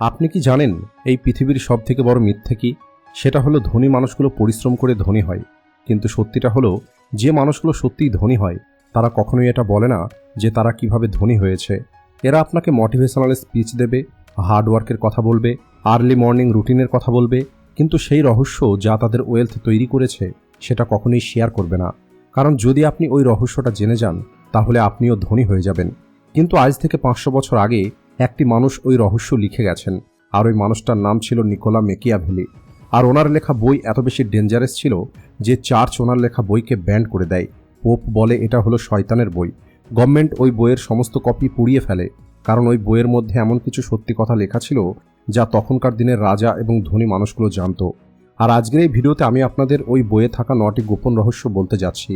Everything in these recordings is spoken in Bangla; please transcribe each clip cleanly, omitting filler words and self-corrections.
আপনি কি জানেন এই পৃথিবীর সবথেকে বড় মিথ্যে কি? সেটা হলো ধনী মানুষগুলো পরিশ্রম করে ধনী হয়। কিন্তু সত্যিটা হলো যে মানুষগুলো সত্যিই ধনী হয় তারা কখনোই এটা বলে না যে তারা কিভাবে ধনী হয়েছে। এরা আপনাকে মোটিভেশনাল স্পিচ দেবে, হার্ডওয়ার্কের কথা বলবে, আর্লি মর্নিং রুটিনের কথা বলবে, কিন্তু সেই রহস্য যা তাদের ওয়েলথ তৈরি করেছে সেটা কখনোই শেয়ার করবে না। কারণ যদি আপনি ওই রহস্যটা জেনে যান তাহলে আপনিও ধনী হয়ে যাবেন। কিন্তু আজ থেকে 500 বছর আগে একটি মানুষ ওই রহস্য লিখে গেছেন, আর ওই মানুষটার নাম ছিল নিকোলা মেকিয়াভেলি। আর ওনার লেখা বই এত বেশি ডেঞ্জারাস ছিল যে চার্চ ওনার লেখা বইকে ব্যান করে দেয়। পোপ বলে এটা হলো শয়তানের বই। গভর্নমেন্ট ওই বইয়ের সমস্ত কপি পুড়িয়ে ফেলে, কারণ ওই বইয়ের মধ্যে এমন কিছু সত্যি কথা লেখা ছিল যা তখনকার দিনের রাজা এবং ধনী মানুষগুলো জানত। আর আজকের এই ভিডিওতে আমি আপনাদের ওই বইয়ে থাকা 9টি গোপন রহস্য বলতে যাচ্ছি।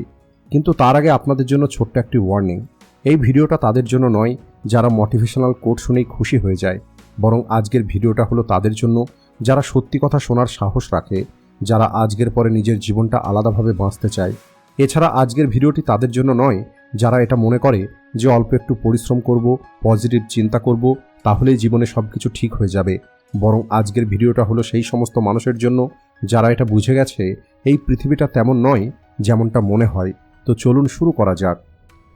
কিন্তু তার আগে আপনাদের জন্য ছোট্ট একটি ওয়ার্নিং। এই ভিডিওটা তাদের জন্য নয় যারা মোটিভেশনাল কোট শুনেই খুশি হয়ে যায়, বরং আজকের ভিডিওটা হলো তাদের জন্য যারা সত্যি কথা শোনার সাহস রাখে, যারা আজকের পরে নিজের জীবনটা আলাদাভাবে বাঁচতে চায়। এছাড়া আজকের ভিডিওটি তাদের জন্য নয় যারা এটা মনে করে যে অল্প একটু পরিশ্রম করব, পজিটিভ চিন্তা করব, তাহলেই জীবনে সব কিছু ঠিক হয়ে যাবে। বরং আজকের ভিডিওটা হলো সেই সমস্ত মানুষের জন্য যারা এটা বুঝে গেছে এই পৃথিবীটা তেমন নয় যেমনটা মনে হয়। তো চলুন শুরু করা যাক।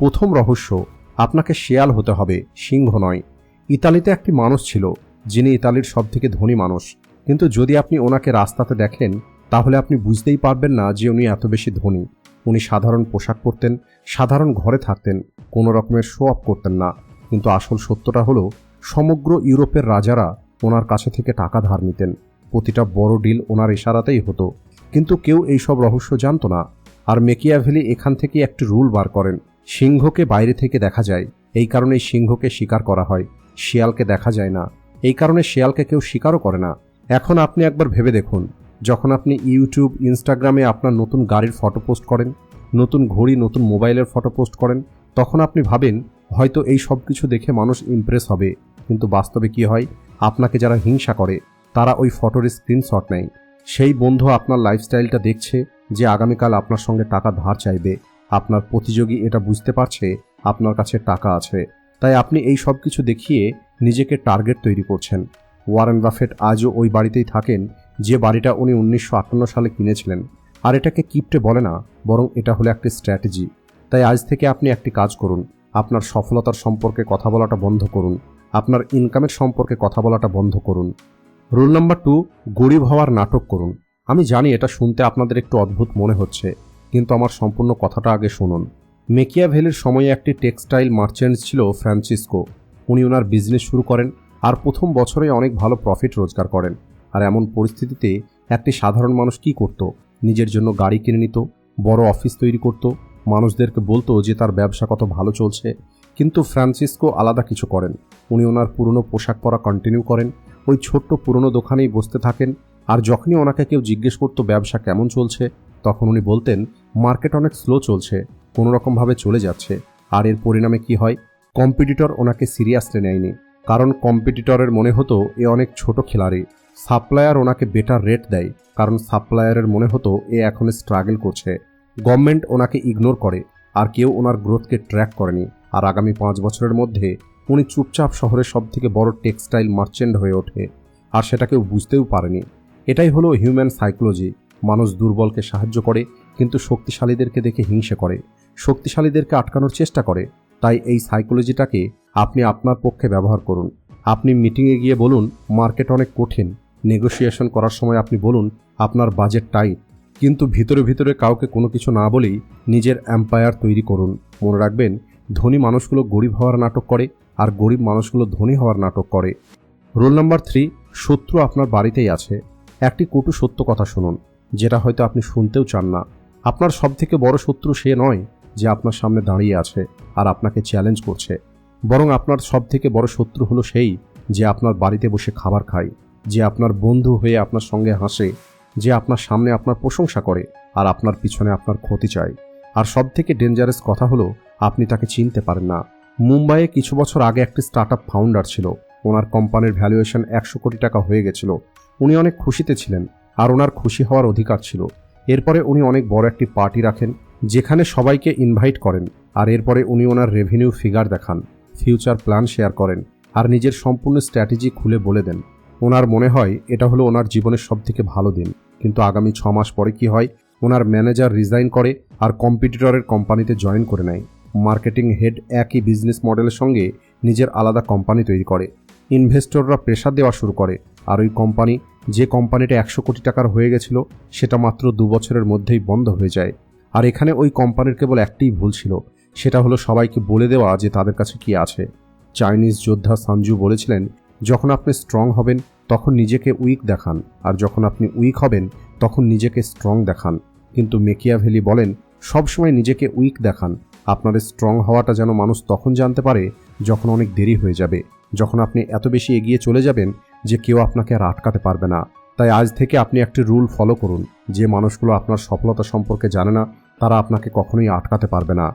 প্রথম রহস্য, আপনাকে শেয়াল হতে হবে, সিংহ নয়। ইতালিতে একটি মানুষ ছিল যিনি ইতালির সবথেকে ধনী মানুষ, কিন্তু যদি আপনি ওনাকে রাস্তাতে দেখেন তাহলে আপনি বুঝতেই পারবেন না যে উনি এত বেশি ধনী। উনি সাধারণ পোশাক পরতেন, সাধারণ ঘরে থাকতেন, কোনো রকমের শো অফ করতেন না। কিন্তু আসল সত্যটা হলো সমগ্র ইউরোপের রাজারা ওনার কাছে থেকে টাকা ধার নিতেন। প্রতিটা বড় ডিল ওনার ইশারাতেই হতো, কিন্তু কেউ এইসব রহস্য জানত না। আর মেকিয়াভেলি এখান থেকে একটি রুল বার করেন, সিংহকে বাইরে থেকে দেখা যায়, এই কারণেই সিংহকে শিকার করা হয়। শিয়ালকে দেখা যায় না, এই কারণে শিয়ালকে কেউ শিকারও করে না। এখন আপনি একবার ভেবে দেখুন, যখন আপনি ইউটিউব, ইনস্টাগ্রামে আপনার নতুন গাড়ির ফটো পোস্ট করেন, নতুন ঘড়ি, নতুন মোবাইলের ফটো পোস্ট করেন, তখন আপনি ভাবেন হয়তো এই সব কিছু দেখে মানুষ ইমপ্রেস হবে। কিন্তু বাস্তবে কি হয়? আপনাকে যারা হিংসা করে তারা ওই ফটোর স্ক্রিনশট নেয়। সেই বন্ধু আপনার লাইফস্টাইলটা দেখছে যে আগামীকাল আপনার সঙ্গে টাকা ধার চাইবে। আপনার প্রতিযোগী এটা বুঝতে পারছে আপনার কাছে টাকা আছে, তাই আপনি এই সব কিছু দেখিয়ে নিজেকে টার্গেট তৈরি করছেন। ওয়ারেন বাফেট আজও ওই বাড়িতেই থাকেন যে বাড়িটা উনি 1958 সালে কিনেছিলেন। আর এটাকে কিপ্টে বলে না, বরং এটা হলো একটি স্ট্র্যাটেজি। তাই আজ থেকে আপনি একটি কাজ করুন, আপনার সফলতার সম্পর্কে কথা বলাটা বন্ধ করুন, আপনার ইনকামের সম্পর্কে কথা বলাটা বন্ধ করুন। রুল নাম্বার 2, গরিব হওয়ার নাটক করুন। আমি জানি এটা শুনতে আপনাদের একটু অদ্ভুত মনে হচ্ছে, কিন্তু আমার সম্পূর্ণ কথাটা আগে শুনুন। মেকিয়াভেলির সময়ে একটি টেক্সটাইল মার্চেন্ট ছিল ফ্রান্সিসকো। উনি ওনার বিজনেস শুরু করেন আর প্রথম বছরে অনেক ভালো প্রফিট রোজগার করেন। আর এমন পরিস্থিতিতে একটি সাধারণ মানুষ কি করত? নিজের জন্য গাড়ি কিনে নিত, বড় অফিস তৈরি করত, মানুষদেরকে বলতো যে তার ব্যবসা কত ভালো চলছে। কিন্তু ফ্রান্সিসকো আলাদা কিছু করেন। উনি ওনার পুরনো পোশাক পরা কন্টিনিউ করেন, ওই ছোট্ট পুরনো দোকানেই বসতে থাকেন। আর যখনই ওনাকে কেউ জিজ্ঞেস করতো ব্যবসা কেমন চলছে, তখন উনি বলতেন মার্কেট অনেক স্লো চলছে, কোনোরকমভাবে চলে যাচ্ছে। আর এর পরিণামে কি হয়? কম্পিটিটর ওনাকে সিরিয়াসলি নেয়নি, কারণ কম্পিটিটরের মনে হতো এ অনেক ছোট খেলাড়ি। সাপ্লায়ার ওনাকে বেটার রেট দেয়, কারণ সাপ্লায়ারের মনে হতো এ এখন স্ট্রাগল করছে। গভর্নমেন্ট ওনাকে ইগনোর করে, আর কেউ ওনার গ্রোথকে ট্র্যাক করেনি। আর আগামী 5 বছরের মধ্যে উনি চুপচাপ শহরের সবথেকে বড় টেক্সটাইল মার্চেন্ট হয়ে ওঠে, আর সেটা কেউ বুঝতেও পারেনি। এটাই হলো হিউম্যান সাইকোলজি। মানুষ দুর্বলকে সাহায্য করে, কিন্তু শক্তিশালীদেরকে দেখে হিংসে করে, শক্তিশালীদেরকে আটকানোর চেষ্টা করে। তাই এই সাইকোলজিটাকে আপনি আপনার পক্ষে ব্যবহার করুন। আপনি মিটিংয়ে গিয়ে বলুন মার্কেট অনেক কঠিন, নেগোসিয়েশন করার সময় আপনি বলুন আপনার বাজেট টাইট, কিন্তু ভিতরে ভিতরে কাউকে কোনো কিছু না বলেই নিজের এম্পায়ার তৈরি করুন। মনে রাখবেন, ধনী মানুষগুলো গরিব হওয়ার নাটক করে, আর গরিব মানুষগুলো ধনী হওয়ার নাটক করে। রুল নাম্বার 3, শত্রু আপনার বাড়িতেই আছে। একটি কটু সত্য কথা শুনুন, যেটা হয়তো আপনি শুনতেও চান না। আপনার সবথেকে বড় শত্রু সে নয় যে আপনার সামনে দাঁড়িয়ে আছে আর আপনাকে চ্যালেঞ্জ করছে, বরং আপনার সবথেকে বড় শত্রু হলো সেই যে আপনার বাড়িতে বসে খাবার খায়, যে আপনার বন্ধু হয়ে আপনার সঙ্গে হাসে, যে আপনার সামনে আপনার প্রশংসা করে আর আপনার পিছনে আপনার ক্ষতি চায়। আর সবথেকে ডেঞ্জারাস কথা হলো আপনি তাকে চিনতে পারেন না। মুম্বাইয়ে কিছু বছর আগে একটি স্টার্টআপ ফাউন্ডার ছিল। ওনার কোম্পানির ভ্যালুয়েশন 100 কোটি টাকা হয়ে গেছিল। উনি অনেক খুশিতে ছিলেন, আর ওনার খুশি হওয়ার অধিকার ছিল। এরপরে উনি অনেক বড় একটি পার্টি রাখেন যেখানে সবাইকে ইনভাইট করেন। আর এরপরে উনি ওনার রেভিনিউ ফিগার দেখান, ফিউচার প্ল্যান শেয়ার করেন, আর নিজের সম্পূর্ণ স্ট্র্যাটেজি খুলে বলে দেন। ওনার মনে হয় এটা হলো ওনার জীবনের সবথেকে ভালো দিন, কিন্তু আগামী 6 মাস পরে কি হয়, ওনার ম্যানেজার রিজাইন করে আর কম্পিটিটরের কোম্পানিতে জয়েন করে নেয়। মার্কেটিং হেড একই বিজনেস মডেলের সঙ্গে নিজের আলাদা কোম্পানি তৈরি করে। ইনভেস্টররা প্রেশার দেওয়া শুরু করে, আর ওই কোম্পানি, যে কোম্পানিটা 100 কোটি টাকার হয়ে গেছিল, সেটা মাত্র 2 বছরের মধ্যেই বন্ধ হয়ে যায়। আর এখানে ওই কোম্পানির কেবল একটাই ভুল ছিল, সেটা হলো সবাইকে বলে দেওয়া যে তাদের কাছে কি আছে। চাইনিজ যোদ্ধা সানজু বলেছিলেন, যখন আপনি স্ট্রং হবেন তখন নিজেকে উইক দেখান, আর যখন আপনি উইক হবেন তখন নিজেকে স্ট্রং দেখান। কিন্তু মেকিয়াভেলি বলেন, সবসময় নিজেকে উইক দেখান। আপনার স্ট্রং হওয়াটা যেন মানুষ তখন জানতে পারে যখন অনেক দেরি হয়ে যাবে, যখন আপনি এত বেশি এগিয়ে চলে যাবেন যে কেউ আপনাকে আর আটকাতে পারবে না। তাই আজ থেকে আপনি একটি রুল ফলো করুন, যে মানুষগুলো আপনার সফলতা সম্পর্কে জানে না তারা আপনাকে কখনোই আটকাতে পারবে না।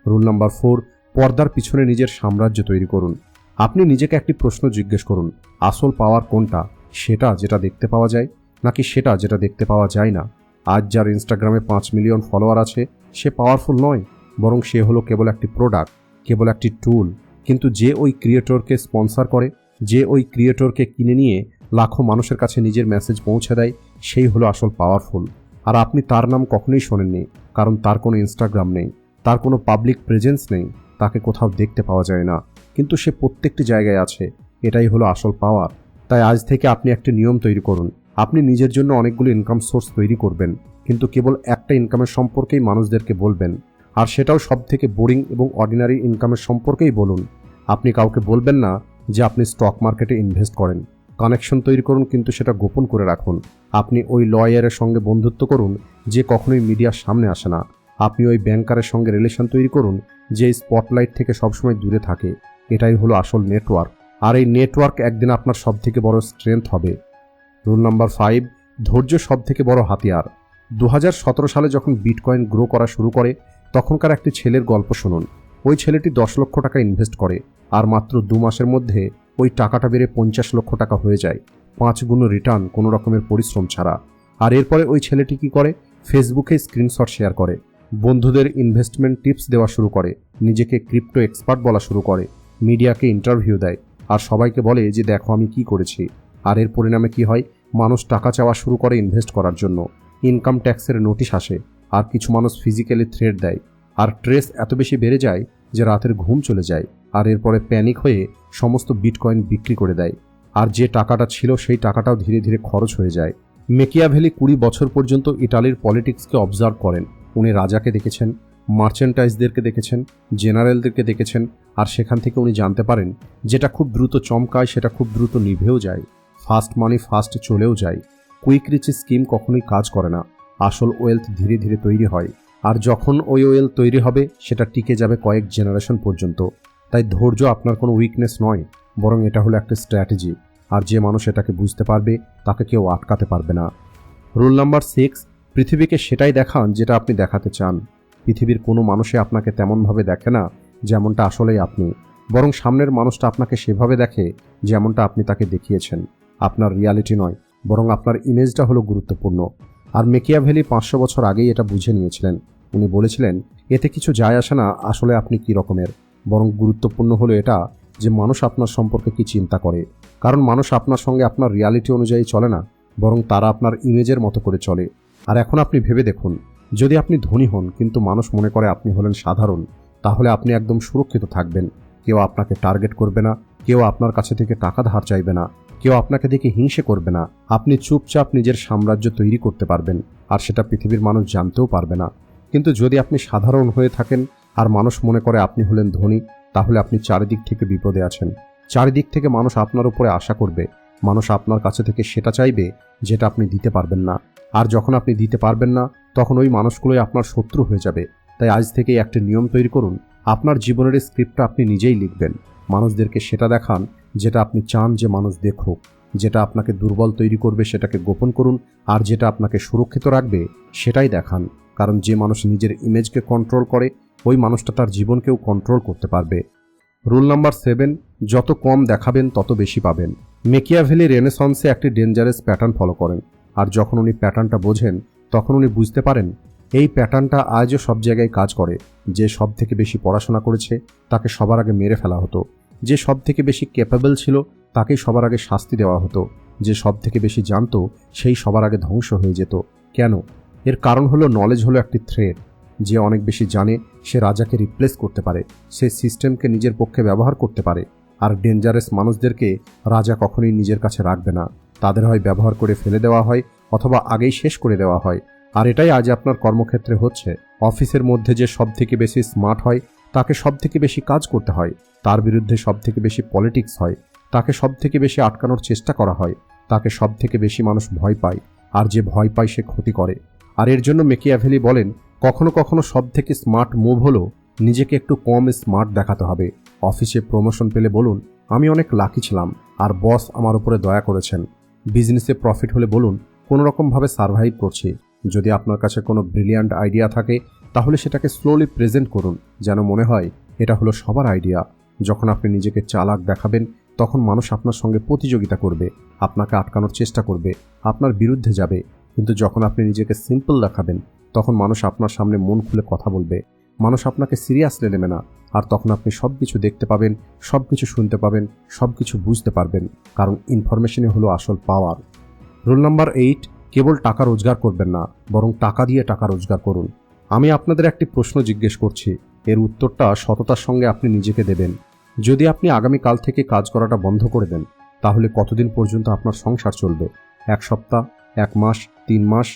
রুল নাম্বার 4, পর্দার পিছনে নিজের সাম্রাজ্য তৈরি করুন। আপনি নিজেকে একটি প্রশ্ন জিজ্ঞেস করুন, আসল পাওয়ার কোনটা? সেটা যেটা দেখতে পাওয়া যায়, নাকি সেটা যেটা দেখতে পাওয়া যায় না? আজ যার ইনস্টাগ্রামে 5 মিলিয়ন ফলোয়ার আছে, সে পাওয়ারফুল নয়, বরং সে হলো কেবল একটি প্রোডাক্ট, কেবল একটি টুল। কিন্তু যে ওই ক্রিয়েটরকে স্পন্সর করে, যে ওই ক্রিয়েটরকে কিনে নিয়ে লাখো মানুষের কাছে নিজের মেসেজ পৌঁছে দেয়, সেই হলো আসল পাওয়ারফুল। আর আপনি তার নাম কখনোই শোনেননি, কারণ তার কোনো ইনস্টাগ্রাম নেই, তার কোনো পাবলিক প্রেজেন্স নেই, তাকে কোথাও দেখতে পাওয়া যায় না, কিন্তু সে প্রত্যেকটি জায়গায় আছে। এটাই হলো আসল পাওয়ার। তাই আজ থেকে আপনি একটি নিয়ম তৈরি করুন, আপনি নিজের জন্য অনেকগুলো ইনকাম সোর্স তৈরি করবেন, কিন্তু কেবল একটা ইনকামের সম্পর্কেই মানুষদেরকে বলবেন, আর সেটাও সব থেকে বোরিং এবং অর্ডিনারি ইনকামের সম্পর্কেই বলুন। আপনি কাউকে বলবেন না যে আপনি স্টক মার্কেটে ইনভেস্ট করেন। কানেকশন তৈরি করুন, কিন্তু সেটা গোপন করে রাখুন। আপনি ওই লয়ারের সঙ্গে বন্ধুত্ব করুন যে কখনোই মিডিয়ার সামনে আসে না। আপনি ওই ব্যাংকারের সঙ্গে রিলেশন তৈরি করুন যে স্পটলাইট থেকে সবসময় দূরে থাকে। এটাই হলো আসল নেটওয়ার্ক, আর এই নেটওয়ার্ক একদিন আপনার সবথেকে বড় স্ট্রেংথ হবে। রুল নাম্বার 5, ধৈর্য সবথেকে বড় হাতিয়ার। 2017 সালে যখন বিটকয়েন গ্রো করা শুরু করে, তখনকার একটি ছেলের গল্প শুনুন। ওই ছেলেটি 10 লক্ষ টাকা ইনভেস্ট করে, আর মাত্র 2 মাসের মধ্যে ওই টাকাটা বেড়ে 50 লক্ষ টাকা হয়ে যায়, 5 গুণ রিটার্ন কোনো রকমের পরিশ্রম ছাড়া। আর এরপরে ওই ছেলেটি কি করে, ফেসবুকে স্ক্রিনশট শেয়ার করে, বন্ধুদের ইনভেস্টমেন্ট টিপস দেওয়া শুরু করে, নিজেকে ক্রিপ্টো এক্সপার্ট বলা শুরু করে, মিডিয়াকে ইন্টারভিউ দেয়, আর সবাইকে বলে যে দেখো আমি কি করেছি। আর এর পরিণামে কি হয়, মানুষ টাকা চাওয়া শুরু করে ইনভেস্ট করার জন্য। ইনকাম ট্যাক্সের নোটিশ আসে, আর কিছু মানুষ ফিজিক্যালি থ্রেট দেয়, আর ট্রেস এত বেশি বেড়ে যায় যে রাতের ঘুম চলে যায়, আর এরপরে প্যানিক হয়ে সমস্ত বিটকয়েন বিক্রি করে দেয়, আর যে টাকাটা ছিল সেই টাকাটাও ধীরে ধীরে খরচ হয়ে যায়। মেকিয়াভেলি 20 বছর পর্যন্ত ইটালির পলিটিক্সকে অবজার্ভ করেন। উনি রাজাকে দেখেছেন, মার্চেন্টাইজদেরকে দেখেছেন, জেনারেলদেরকে দেখেছেন, আর সেখান থেকে উনি জানতে পারেন যেটা খুব দ্রুত চমকায় সেটা খুব দ্রুত নিভেও যায়, ফাস্ট মানি ফাস্ট চলেও যায়। কুইক রিচ স্কিম কখনোই কাজ করে না। আসল ওয়েলথ ধীরে ধীরে তৈরি হয়, আর যখন ওই ওয়েলথ তৈরি হবে সেটা টিকে যাবে কয়েক জেনারেশন পর্যন্ত। তাই ধৈর্য আপনার কোনো উইকনেস নয়, বরং এটা হলো একটা স্ট্র্যাটেজি, আর যে মানুষ এটাকে বুঝতে পারবে তাকে কেউ আটকাতে পারবে না। রুল নাম্বার 6, পৃথিবীকে সেটাই দেখান যেটা আপনি দেখাতে চান। পৃথিবীর কোনো মানুষই আপনাকে তেমনভাবে দেখে না যেমনটা আসলেই আপনি, বরং সামনের মানুষটা আপনাকে সেভাবে দেখে যেমনটা আপনি তাকে দেখিয়েছেন। আপনার রিয়ালিটি নয়, বরং আপনার ইমেজটা হলো গুরুত্বপূর্ণ। আর মেকিয়াভেলি 500 বছর আগেই এটা বুঝে নিয়েছিলেন। উনি বলেছিলেন, এতে কিছু যায় আসে না আসলে আপনি কী রকমের, বরং গুরুত্বপূর্ণ হলো এটা যে মানুষ আপনার সম্পর্কে কি চিন্তা করে। কারণ মানুষ আপনার সঙ্গে আপনার রিয়ালিটি অনুযায়ী চলে না, বরং তারা আপনার ইমেজের মতো করে চলে। আর এখন আপনি ভেবে দেখুন, যদি আপনি ধনী হন কিন্তু মানুষ মনে করে আপনি হলেন সাধারণ, তাহলে আপনি একদম সুরক্ষিত থাকবেন। কেউ আপনাকে টার্গেট করবে না, কেউ আপনার কাছে থেকে টাকা ধার চাইবে না, কেউ আপনাকে দেখে হিংসে করবে না। আপনি চুপচাপ নিজের সাম্রাজ্য তৈরি করতে পারবেন, আর সেটা পৃথিবীর মানুষ জানতেও পারবে না। কিন্তু যদি আপনি সাধারণ হয়ে থাকেন আর মানুষ মনে করে আপনি হলেন ধনী, তাহলে আপনি চারিদিক থেকে বিপদে আছেন। চারিদিক থেকে মানুষ আপনার উপরে আশা করবে, মানুষ আপনার কাছে থেকে সেটা চাইবে যেটা আপনি দিতে পারবেন না। আর যখন আপনি দিতে পারবেন না, তখন ওই মানুষগুলোই আপনার শত্রু হয়ে যাবে। তাই আজ থেকেই একটি নিয়ম তৈরি করুন, আপনার জীবনের স্ক্রিপ্টটা আপনি নিজেই লিখবেন। মানুষদেরকে সেটা দেখান যেটা আপনি চান যে মানুষ দেখুক। যেটা আপনাকে দুর্বল তৈরি করবে সেটাকে গোপন করুন, আর যেটা আপনাকে সুরক্ষিত রাখবে সেটাই দেখান। কারণ যে মানুষ নিজের ইমেজকে কন্ট্রোল করে, ওই মানুষটা তার জীবনকেও কন্ট্রোল করতে পারবে। রুল নাম্বার 7, যত কম দেখাবেন তত বেশি পাবেন। মেকিয়াভেলি রেনেসন্সে একটি ডেঞ্জারাস প্যাটার্ন ফলো করেন, আর যখন উনি প্যাটার্নটা বোঝেন তখন উনি বুঝতে পারেন এই প্যাটার্নটা আজও সব জায়গায় কাজ করে। যে সব থেকে বেশি পড়াশোনা করেছে তাকে সবার আগে মেরে ফেলা হতো, যে সব থেকে বেশি ক্যাপেবল ছিল তাকেই সবার আগে শাস্তি দেওয়া হতো, যে সব থেকে বেশি জানতো সেই সবার আগে ধ্বংস হয়ে যেত। কেন? এর কারণ হলো নলেজ হলো একটি থ্রেড। যে অনেক বেশি জানে সে রাজাকে রিপ্লেস করতে পারে, সে সিস্টেমকে নিজের পক্ষে ব্যবহার করতে পারে। আর ডেঞ্জারাস মানুষদেরকে রাজা কখনোই নিজের কাছে রাখবে না। তাদের হয় ব্যবহার করে ফেলে দেওয়া হয় অথবা আগেই শেষ করে দেওয়া হয়। আর এটাই আজ আপনার কর্মক্ষেত্রে হচ্ছে। অফিসের মধ্যে যে সব থেকে বেশি স্মার্ট হয় তাকে সব থেকে বেশি কাজ করতে হয়, তার বিরুদ্ধে সব থেকে বেশি পলিটিক্স হয়, তাকে সব থেকে বেশি আটকানোর চেষ্টা করা হয়, তাকে সব থেকে বেশি মানুষ ভয় পায়, আর যে ভয় পায় সে ক্ষতি করে। আর এর জন্য ম্যাকিয়াভেলি বলেন, কখনো কখনো সব থেকে স্মার্ট মুভ হলো নিজেকে একটু কম স্মার্ট দেখাতে হবে। অফিসে প্রমোশন পেলে বলুন, আমি অনেক লাকি ছিলাম আর বস আমার উপরে দয়া করেছেন। বিজনেসে প্রফিট হলে বলুন, কোনোরকমভাবে সার্ভাইভ করছি। যদি আপনার কাছে কোনো ব্রিলিয়ান্ট আইডিয়া থাকে তাহলে সেটাকে স্লোলি প্রেজেন্ট করুন, যেন মনে হয় এটা হলো সবার আইডিয়া। যখন আপনি নিজেকে চালাক দেখাবেন তখন মানুষ আপনার সঙ্গে প্রতিযোগিতা করবে, আপনাকে আটকানোর চেষ্টা করবে, আপনার বিরুদ্ধে যাবে। কিন্তু যখন আপনি নিজেকে সিম্পল দেখাবেন তখন মানুষ আপনার সামনে মন খুলে কথা বলবে, মানুষ আপনাকে সিরিয়াসলি নেবে না। আর তখন আপনি সব কিছু দেখতে পাবেন, সব কিছু শুনতে পাবেন, সব কিছু বুঝতে পারবেন, কারণ ইনফরমেশনই হলো আসল পাওয়ার। রুল নাম্বার 8, কেবল টাকা রোজগার করবেন না, বরং টাকা দিয়ে টাকা রোজগার করুন। আমি আপনাদের একটি প্রশ্ন জিজ্ঞেস করছি, এর উত্তরটা সততার সঙ্গে আপনি নিজেকে দেবেন। যদি আপনি আগামীকাল থেকে কাজ করাটা বন্ধ করে দেন তাহলে কতদিন পর্যন্ত আপনার সংসার চলবে? 1 সপ্তাহ, 1 মাস, 3 মাস?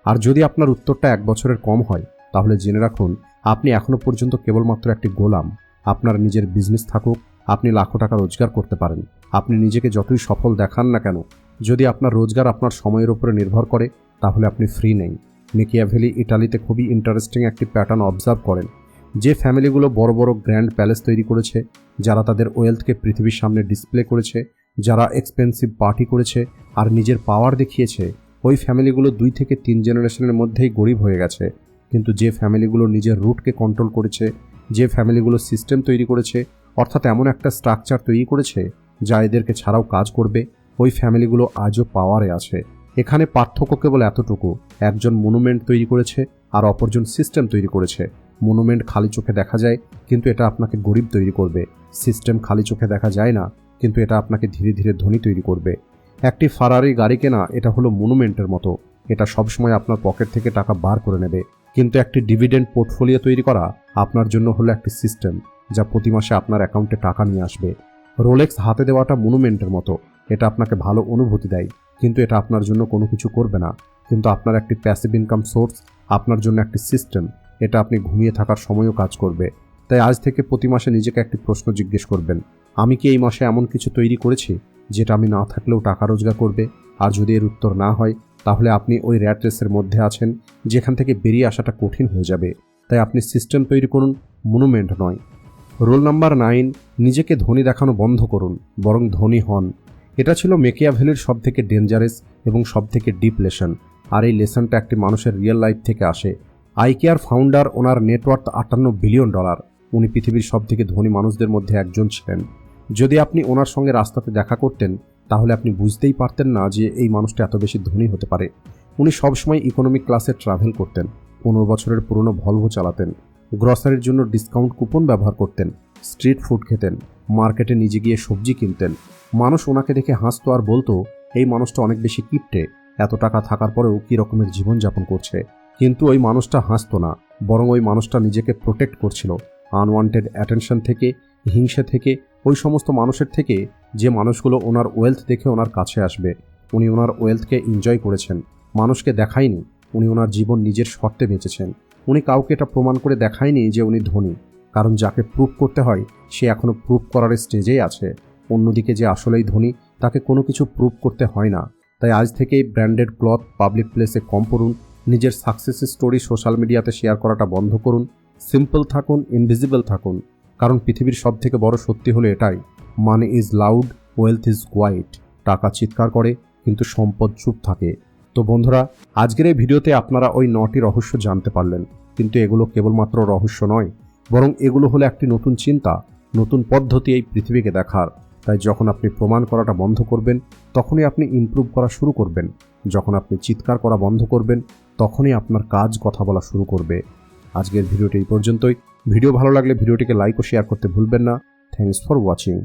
আর যদি আপনার উত্তরটা 1 বছরের কম হয় তাহলে জেনে রাখুন আপনি এখনো পর্যন্ত কেবলমাত্র একটি গোলাম। আপনার নিজের বিজনেস থাকুক, আপনি লাখো টাকা রোজগার করতে পারেন, আপনি নিজেকে যতই সফল দেখান না কেন, যদি আপনার রোজগার আপনার সময়ের উপরে নির্ভর করে তাহলে আপনি ফ্রি নেই। ম্যাকিয়াভেলি ইটালিতে খুবই ইন্টারেস্টিং একটি প্যাটার্ন অবজার্ভ করেন। যে ফ্যামিলিগুলো বড় বড় গ্র্যান্ড প্যালেস তৈরি করেছে, যারা তাদের ওয়েলথকে পৃথিবীর সামনে ডিসপ্লে করেছে, যারা এক্সপেন্সিভ পার্টি করেছে আর নিজের পাওয়ার দেখিয়েছে, ওই ফ্যামিলিগুলো 2 থেকে 3 জেনারেশনের মধ্যেই গরিব হয়ে গেছে। কিন্তু যে ফ্যামিলিগুলো নিজের রুটকে কন্ট্রোল করেছে, যে ফ্যামিলিগুলো সিস্টেম তৈরি করেছে, অর্থাৎ এমন একটা স্ট্রাকচার তৈরি করেছে যা এদেরকে ছাড়াও কাজ করবে, ওই ফ্যামিলিগুলো আজও পাওয়ারে আছে। এখানে পার্থক্য কেবল এতটুকু, একজন মনুমেন্ট তৈরি করেছে আর অপরজন সিস্টেম তৈরি করেছে। মনুমেন্ট খালি চোখে দেখা যায় কিন্তু এটা আপনাকে গরিব তৈরি করবে। সিস্টেম খালি চোখে দেখা যায় না কিন্তু এটা আপনাকে ধীরে ধীরে ধনী তৈরি করবে। একটি ফারারি গাড়ি কেনা এটা হলো মনুমেন্টের মতো, এটা সবসময় আপনার পকেট থেকে টাকা বার করে নেবে। কিন্তু একটি ডিভিডেন্ড পোর্টফোলিও তৈরি করা আপনার জন্য হলো একটি সিস্টেম যা প্রতি মাসে আপনার অ্যাকাউন্টে টাকা নিয়ে আসবে। রোলেক্স হাতে দেওয়াটা মনুমেন্টের মতো, এটা আপনাকে ভালো অনুভূতি দেয় কিন্তু এটা আপনার জন্য কোনো কিছু করবে না। কিন্তু আপনার একটি প্যাসিভ ইনকাম সোর্স আপনার জন্য একটি সিস্টেম, এটা আপনি ঘুমিয়ে থাকার সময়ও কাজ করবে। তাই আজ থেকে প্রতি মাসে নিজেকে একটি প্রশ্ন জিজ্ঞেস করবেন, আমি কি এই মাসে এমন কিছু তৈরি করেছি যেটা আমি না থাকলেও টাকা রোজগার করবে? আর যদি এর উত্তর না হয় তাহলে আপনি ওই র্যাট রেসের মধ্যে আছেন যেখান থেকে বেরিয়ে আসাটা কঠিন হয়ে যাবে। তাই আপনি সিস্টেম তৈরি করুন, মনুমেন্ট নয়। রুল নাম্বার 9, নিজেকে ধনী দেখানো বন্ধ করুন, বরং ধনী হন। এটা ছিল ম্যাকিয়াভেলির সব থেকে ডেঞ্জারাস এবং সব থেকে ডিপ লেসন। আর এই লেসনটা একটি মানুষের রিয়েল লাইফ থেকে আসে। আইকেয়ার ফাউন্ডার, ওনার নেটওয়ার্থ $58 বিলিয়ন। উনি পৃথিবীর সব থেকে ধনী মানুষদের মধ্যে একজন ছিলেন। যদি আপনি ওনার সঙ্গে রাস্তাতে দেখা করতেন তাহলে আপনি বুঝতেই পারতেন না যে এই মানুষটা এত বেশি ধনী হতে পারে। উনি সবসময় ইকোনমিক ক্লাসে ট্রাভেল করতেন, 15 বছরের পুরনো ভলভো চালাতেন, গ্রসারির জন্য ডিসকাউন্ট কুপন ব্যবহার করতেন, স্ট্রিট ফুড খেতেন, মার্কেটে নিজে গিয়ে সবজি কিনতেন। মানুষ ওনাকে দেখে হাসতো আর বলতো, এই মানুষটা অনেক বেশি কিপটে, এত টাকা থাকার পরেও কী রকমের জীবনযাপন করছে। কিন্তু ওই মানুষটা হাসতো না, বরং ওই মানুষটা নিজেকে প্রোটেক্ট করছিল আনওয়ান্টেড অ্যাটেনশন থেকে, হিংসা থেকে, ওই সমস্ত মানুষের থেকে যে মানুষগুলো ওনার ওয়েলথ দেখে ওনার কাছে আসবে। উনি ওনার ওয়েলথকে এনজয় করেছেন, মানুষকে দেখায়নি। উনি ওনার জীবন নিজের শর্তে বেঁচেছেন। উনি কাউকে এটা প্রমাণ করে দেখায়নি যে উনি ধনী, কারণ যাকে প্রুভ করতে হয় সে এখনও প্রুভ করার স্টেজেই আছে। অন্যদিকে যে আসলেই ধনী তাকে কোনো কিছু প্রুভ করতে হয় না। তাই আজ থেকেই ব্র্যান্ডেড ক্লথ পাবলিক প্লেসে কম পড়ুন, নিজের সাকসেস স্টোরি সোশ্যাল মিডিয়াতে শেয়ার করাটা বন্ধ করুন, সিম্পল থাকুন, ইনভিজিবল থাকুন। কারণ পৃথিবীর সব থেকে বড় সত্যি হলো এটাই, money is loud, wealth is quiet. টাকা চিৎকার করে কিন্তু সম্পদ চুপ থাকে। তো বন্ধুরা, আজকের এই ভিডিওতে আপনারা ওই 9টি রহস্য জানতে পারলেন, কিন্তু এগুলো কেবলমাত্র রহস্য নয়, বরং এগুলো হলো একটি নতুন চিন্তা, নতুন পদ্ধতি এই পৃথিবীকে দেখার। তাই যখন আপনি প্রমাণ করাটা বন্ধ করবেন তখনই আপনি ইমপ্রুভ করা শুরু করবেন। যখন আপনি চিৎকার করা বন্ধ করবেন তখনই আপনার কাজ কথা বলা শুরু করবে। আজকের ভিডিওটি এই পর্যন্তই। ভিডিও ভালো লাগলে ভিডিওটিকে লাইক ও শেয়ার করতে ভুলবেন না। Thanks for watching.